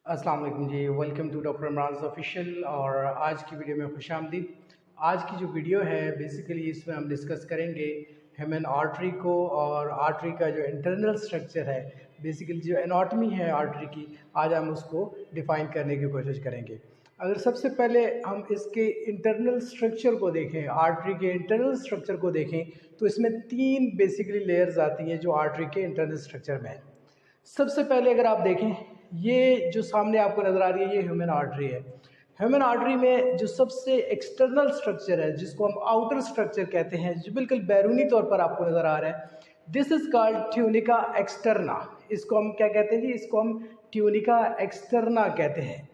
अस्सलाम वालेकुम जी, welcome to doctor Imran official. और आज की वीडियो में खुशामदीद। आज की जो वीडियो है बेसिकली इसमें हम डिस्कस करेंगे ह्यूमन आर्टरी को और आर्टरी का जो इंटरनल स्ट्रक्चर है, बेसिकली जो एनाटॉमी है आर्टरी की, आज हम उसको डिफ़ाइन करने की कोशिश करेंगे। अगर सबसे पहले हम इसके इंटरनल स्ट्रक्चर को देखें, आर्टरी के इंटरनल स्ट्रक्चर को देखें, तो इसमें तीन बेसिकली लेयर्स आती हैं जो आर्टरी के इंटरनल स्ट्रक्चर में है। सबसे पहले अगर आप देखें, ये जो सामने आपको नज़र आ रही है ये ह्यूमन आर्टरी है। ह्यूमन आर्टरी में जो सबसे एक्सटर्नल स्ट्रक्चर है, जिसको हम आउटर स्ट्रक्चर कहते हैं, जो बिल्कुल बैरूनी तौर पर आपको नज़र आ रहा है, this is called tunica externa. इसको हम क्या कहते हैं जी? इसको हम ट्यूनिका एक्सटर्ना कहते हैं।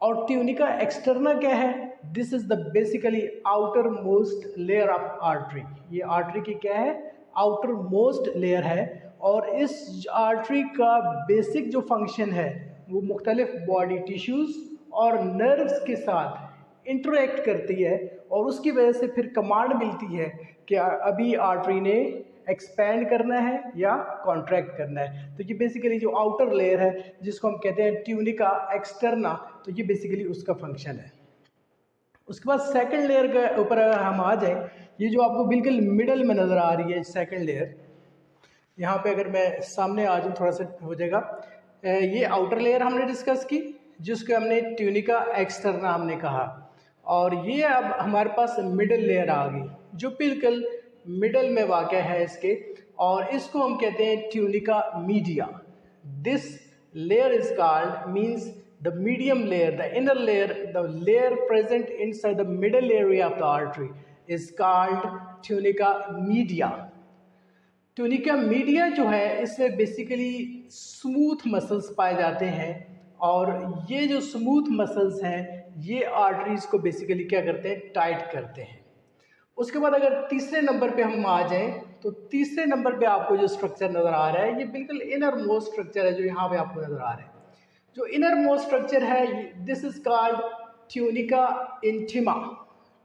और ट्यूनिका एक्सटर्ना क्या है? This is the basically outer most layer of artery. ये आर्टरी की क्या है? आउटर मोस्ट लेयर है। और इस आर्टरी का बेसिक जो फंक्शन है वो मुख्तलिफ बॉडी टिश्यूज़ और नर्व्स के साथ इंटरेक्ट करती है, और उसकी वजह से फिर कमांड मिलती है कि अभी आर्टरी ने एक्सपैंड करना है या कॉन्ट्रैक्ट करना है। तो ये बेसिकली जो आउटर लेयर है जिसको हम कहते हैं ट्यूनिका एक्सटर्ना, तो ये बेसिकली उसका फंक्शन है। उसके बाद सेकंड लेयर के ऊपर अगर हम आ जाएं, ये जो आपको बिल्कुल मिडल में नज़र आ रही है सेकंड लेयर, यहाँ पे अगर मैं सामने आ जाऊँ थोड़ा सा हो जाएगा। ये आउटर लेयर हमने डिस्कस की, जिसको हमने ट्यूनिका एक्सटर्ना हमने कहा। और ये अब हमारे पास मिडल लेयर आ गई जो बिल्कुल मिडल में वाक़ है इसके, और इसको हम कहते हैं tunica media. This layer is called means the medium layer, the inner layer, the layer present inside the middle area of the artery is called tunica media. Tunica media जो है इसमें बेसिकली स्मूथ मसल्स पाए जाते हैं, और ये जो smooth muscles हैं ये आर्टरीज को बेसिकली क्या करते हैं? टाइट करते हैं। उसके बाद अगर तीसरे नंबर पे हम आ जाएं, तो तीसरे नंबर पे आपको जो स्ट्रक्चर नज़र आ रहा है ये बिल्कुल इनर मोस्ट स्ट्रक्चर है जो यहाँ पे आपको नज़र आ रहा है। जो इनर मोस्ट स्ट्रक्चर है this is called tunica intima.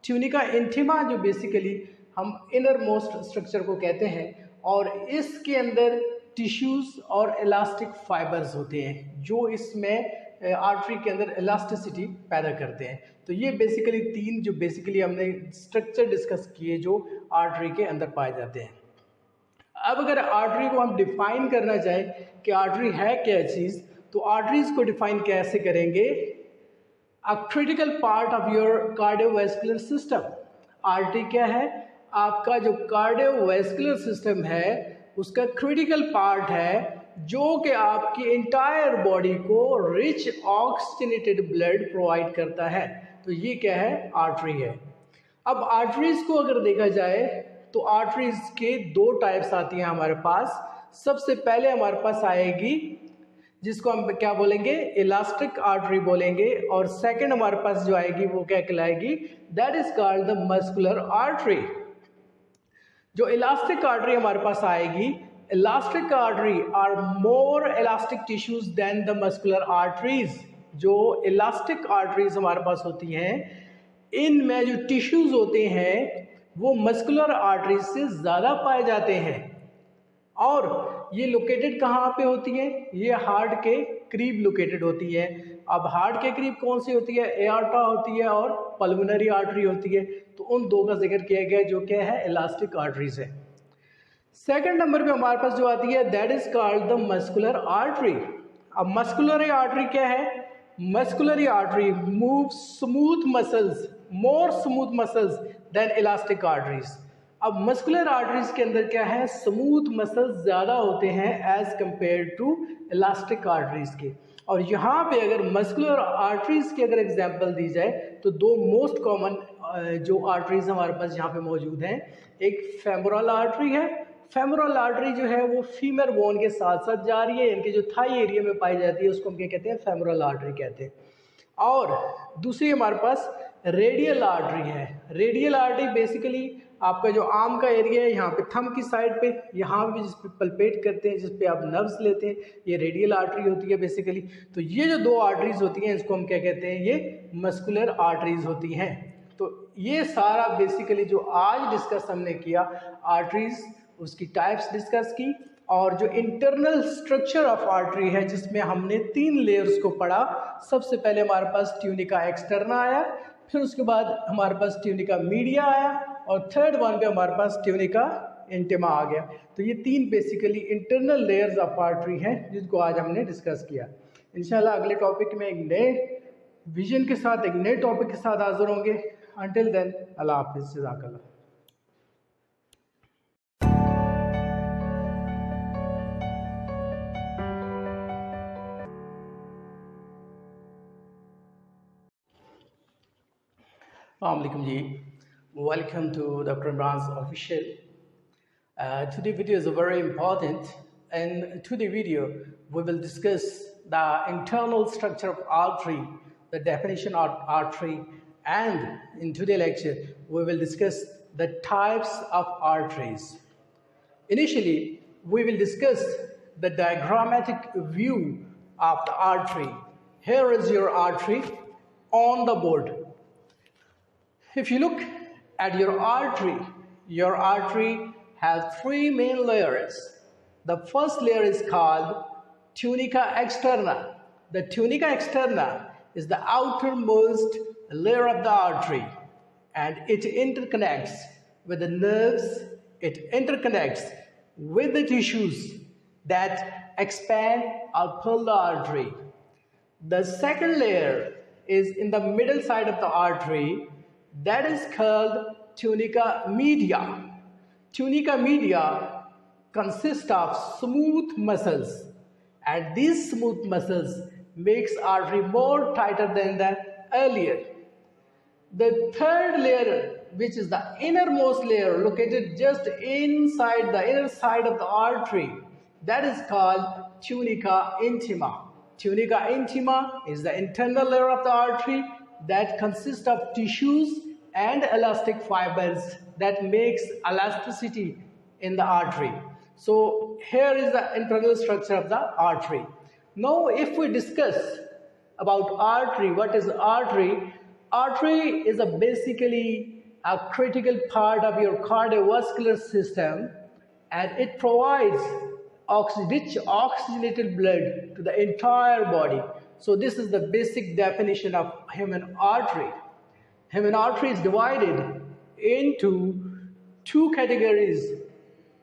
Tunica intima जो बेसिकली हम इनर मोस्ट स्ट्रक्चर को कहते हैं, और इसके अंदर टिश्यूज़ और इलास्टिक फाइबर्स होते हैं जो इसमें आर्टरी के अंदर इलास्टिसिटी पैदा करते हैं। तो ये बेसिकली तीन जो बेसिकली हमने स्ट्रक्चर डिस्कस किए जो आर्टरी के अंदर पाए जाते हैं। अब अगर आर्टरी को हम डिफाइन करना चाहें कि आर्टरी है क्या चीज़, तो आर्टरीज को डिफाइन कैसे करेंगे? A critical part of your cardiovascular system. Artery क्या है? आपका जो कार्डियोवैस्कुलर सिस्टम है उसका क्रिटिकल पार्ट है, जो कि आपकी इंटायर बॉडी को रिच ऑक्सीजनेटेड ब्लड प्रोवाइड करता है। तो ये क्या है? आर्टरी है। अब आर्टरीज को अगर देखा जाए तो आर्टरीज के दो टाइप्स आती हैं हमारे पास। सबसे पहले हमारे पास आएगी जिसको हम क्या बोलेंगे? इलास्टिक आर्टरी बोलेंगे। और सेकंड हमारे पास जो आएगी वो क्या कहलाएगी? That is called the muscular artery. जो इलास्टिक आर्टरी हमारे पास आएगी, elastic artery are more elastic tissues than the muscular arteries. जो इलास्टिक आर्टरीज हमारे पास होती हैं, इनमें जो टिश्यूज होते हैं वो मस्कुलर आर्टरीज से ज़्यादा पाए जाते हैं। और ये लोकेटेड कहाँ पे होती है? ये हार्ट के करीब लोकेटेड होती है। अब हार्ट के करीब कौन सी होती है? एआर्टा होती है और पल्मोनरी आर्टरी होती है। तो उन दो का जिक्र किया गया जो क्या है? इलास्टिक आर्टरीज है। सेकंड नंबर पे हमारे पास जो आती है that is called the muscular artery. अब मस्कुलर आर्टरी क्या है? Muscular artery move smooth muscles, more smooth muscles than elastic arteries. अब मस्कुलर आर्टरीज के अंदर क्या है? स्मूथ मसल्स ज़्यादा होते हैं as compare to elastic arteries के। और यहाँ पे अगर मस्कुलर आर्टरीज की अगर एग्जांपल दी जाए तो दो मोस्ट कॉमन जो आर्टरीज हमारे पास यहाँ पे मौजूद हैं, एक फेमोरल आर्टरी है। फेमोरल आर्टरी जो है वो फीमर बोन के साथ साथ जा रही है, इनके जो थाई एरिया में पाई जाती है उसको हम क्या कहते हैं? फेमोरल आर्टरी कहते हैं। और दूसरी हमारे पास रेडियल आर्टरी है। रेडियल आर्टरी बेसिकली आपका जो आर्म का एरिया है, यहाँ पे थंब की साइड पे, यहाँ पे जिस पे पल्पेट करते हैं, जिस पे आप नर्व्स लेते हैं, ये रेडियल आर्टरी होती है बेसिकली। तो ये जो दो आर्टरीज होती हैं इसको हम क्या कहते हैं? ये मस्कुलर आर्टरीज होती हैं। तो ये सारा बेसिकली जो आज डिस्कस हमने किया आर्टरीज, उसकी टाइप्स डिस्कस की, और जो इंटरनल स्ट्रक्चर ऑफ आर्टरी है जिसमें हमने 3 लेयर्स को पढ़ा। सबसे पहले हमारे पास ट्यूनिका एक्सटर्ना आया, फिर उसके बाद हमारे पास ट्यूनिका मीडिया आया और थर्ड वन पे हमारे पास ट्यूनिका इंटिमा आ गया। तो ये 3 basically internal layers of artery हैं जिसको आज हमने डिस्कस किया। इंशाल्लाह अगले टॉपिक में एक नए विजन के साथ, एक नए टॉपिक के साथ हाजिर होंगे। अंटिल देन अल्लाह हाफिज़, जज़ाकल्लाह। Assalamualaikum ji, welcome to Dr. Imran's official. Today's video is very important, and today video we will discuss the internal structure of artery, the definition of artery, and in today's lecture we will discuss the types of arteries. Initially, we will discuss the diagrammatic view of the artery. Here is your artery on the board. If you look at your artery has 3 main layers. The first layer is called tunica externa. The tunica externa is the outermost layer of the artery, and it interconnects with the nerves, it interconnects with the tissues that expand or pull the artery. The second layer is in the middle side of the artery. That is called tunica media. Tunica media consists of smooth muscles, and these smooth muscles makes artery more tighter than the earlier. The third layer, which is the innermost layer located just inside the inner side of the artery, that is called tunica intima. Tunica intima is the internal layer of the artery that consists of tissues and elastic fibers that makes elasticity in the artery. So here is the internal structure of the artery. Now if we discuss about artery, what is artery? Artery is basically a critical part of your cardiovascular system, and it provides rich oxygenated blood to the entire body. So this is the basic definition of human artery. Human artery is divided into 2 categories.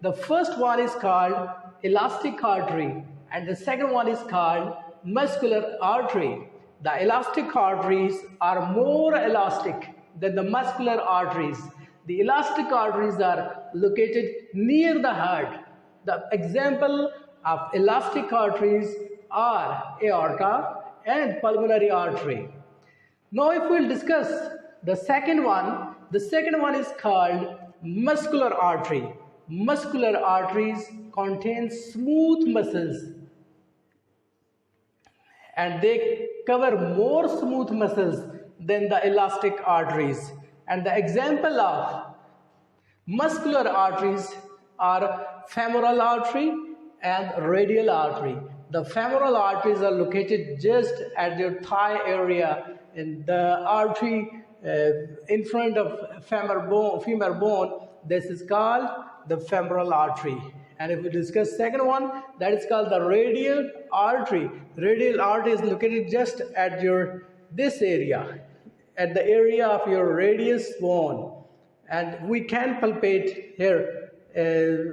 The first one is called elastic artery, and the second one is called muscular artery. The elastic arteries are more elastic than the muscular arteries. The elastic arteries are located near the heart. The example of elastic arteries are aorta and pulmonary artery. Now if we'll discuss the second one is called muscular artery. Muscular arteries contain smooth muscles, and they cover more smooth muscles than the elastic arteries. And the example of muscular arteries are femoral artery and radial artery. The femoral arteries are located just at your thigh area, and the artery in front of femur bone, this is called the femoral artery. And if we discuss second one, that is called the radial artery. Radial artery is located just at your this area, at the area of your radius bone, and we can palpate here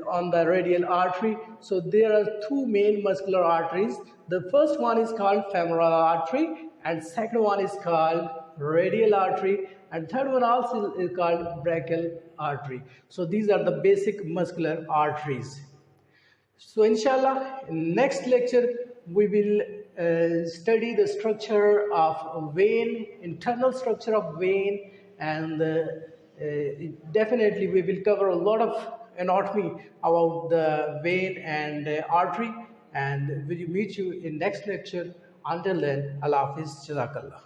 on the radial artery. So there are 2 main muscular arteries. The first one is called femoral artery, and second one is called radial artery, and third one also is called brachial artery. So these are the basic muscular arteries. So inshallah in next lecture we will study the structure of vein, internal structure of vein, and definitely we will cover a lot of anatomy about the vein and artery, and we will meet you in next lecture. Until then, Allah Hafiz, Jazakallah.